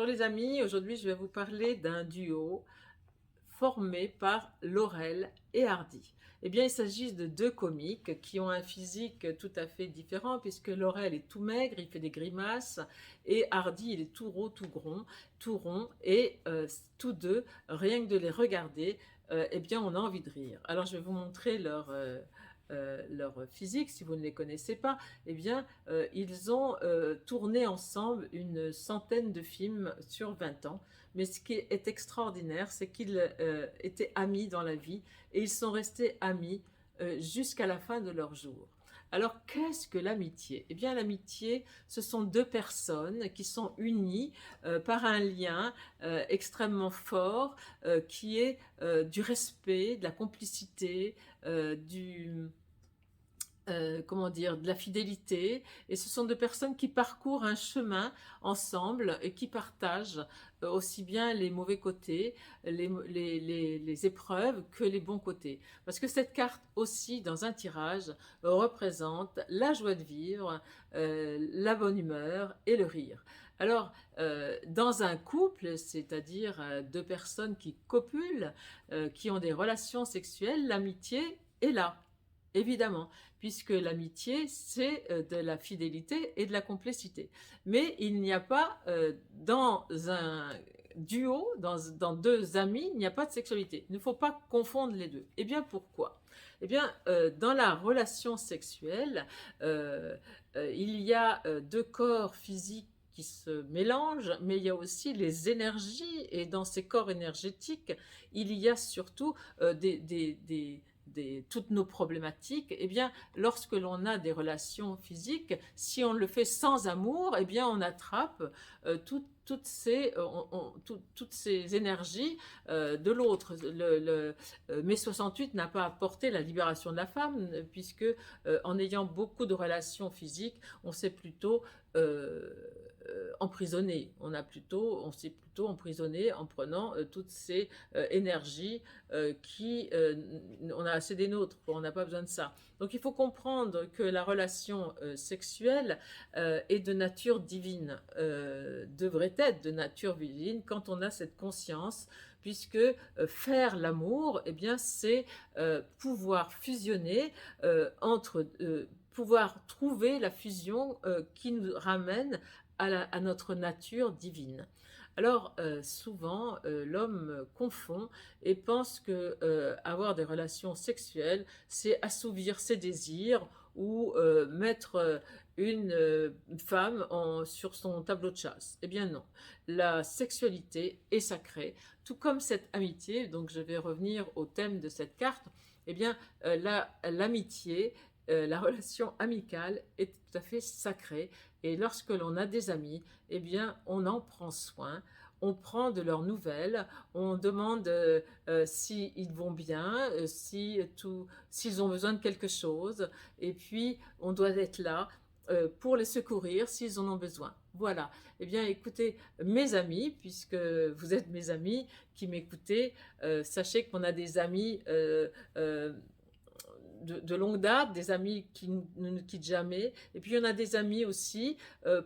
Bonjour les amis, aujourd'hui je vais vous parler d'un duo formé par Laurel et Hardy. Eh bien, il s'agit de deux comiques qui ont un physique tout à fait différent puisque Laurel est tout maigre, il fait des grimaces et Hardy, il est tout rond, tout rond et tous deux, rien que de les regarder, eh bien, on a envie de rire. Alors, je vais vous montrer leur physique, si vous ne les connaissez pas. Eh bien, ils ont tourné ensemble une centaine de films sur 20 ans. Mais ce qui est extraordinaire, c'est qu'ils étaient amis dans la vie et ils sont restés amis jusqu'à la fin de leur jour. Alors, qu'est-ce que l'amitié? Eh bien, l'amitié, ce sont deux personnes qui sont unies par un lien extrêmement fort qui est du respect, de la complicité, comment dire, de la fidélité, et ce sont deux personnes qui parcourent un chemin ensemble et qui partagent aussi bien les mauvais côtés, les épreuves que les bons côtés. Parce que cette carte aussi, dans un tirage, représente la joie de vivre, la bonne humeur et le rire. Alors, dans un couple, c'est-à-dire deux personnes qui copulent, qui ont des relations sexuelles, l'amitié est là. Évidemment, puisque l'amitié, c'est de la fidélité et de la complicité. Mais il n'y a pas, dans un duo, dans deux amis, il n'y a pas de sexualité. Il ne faut pas confondre les deux. Eh bien, pourquoi? Eh bien, dans la relation sexuelle, il y a deux corps physiques qui se mélangent, mais il y a aussi les énergies, et dans ces corps énergétiques, il y a surtout toutes nos problématiques. Eh bien, lorsque l'on a des relations physiques, si on le fait sans amour, eh bien, on attrape toutes ces énergies de l'autre. Mai 68 n'a pas apporté la libération de la femme, puisque en ayant beaucoup de relations physiques, on s'est plutôt emprisonné. On s'est plutôt emprisonné en prenant toutes ces énergies on a assez des nôtres, on n'a pas besoin de ça. Donc il faut comprendre que la relation sexuelle est de nature divine, devrait être de nature divine quand on a cette conscience, puisque faire l'amour, eh bien, c'est pouvoir fusionner pouvoir trouver la fusion qui nous ramène à notre nature divine. Alors souvent l'homme confond et pense que avoir des relations sexuelles, c'est assouvir ses désirs ou mettre une femme sur son tableau de chasse. Eh bien non, la sexualité est sacrée, tout comme cette amitié. Donc je vais revenir au thème de cette carte. Eh bien l'amitié, la relation amicale est tout à fait sacrée, et lorsque l'on a des amis, eh bien on en prend soin, on prend de leurs nouvelles, on demande s'ils vont bien, s'ils ont besoin de quelque chose, et puis on doit être là pour les secourir s'ils en ont besoin. Voilà. Eh bien, écoutez, mes amis, puisque vous êtes mes amis qui m'écoutez, sachez qu'on a des amis de longue date, des amis qui ne nous quittent jamais, et puis on a des amis aussi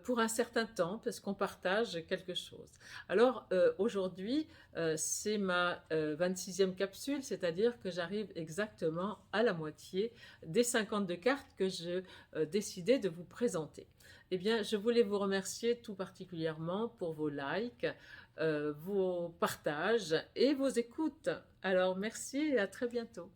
pour un certain temps, parce qu'on partage quelque chose. Alors aujourd'hui, c'est ma 26e capsule, c'est-à-dire que j'arrive exactement à la moitié des 52 cartes que je décidais de vous présenter. Eh bien, je voulais vous remercier tout particulièrement pour vos likes, vos partages et vos écoutes. Alors merci et à très bientôt.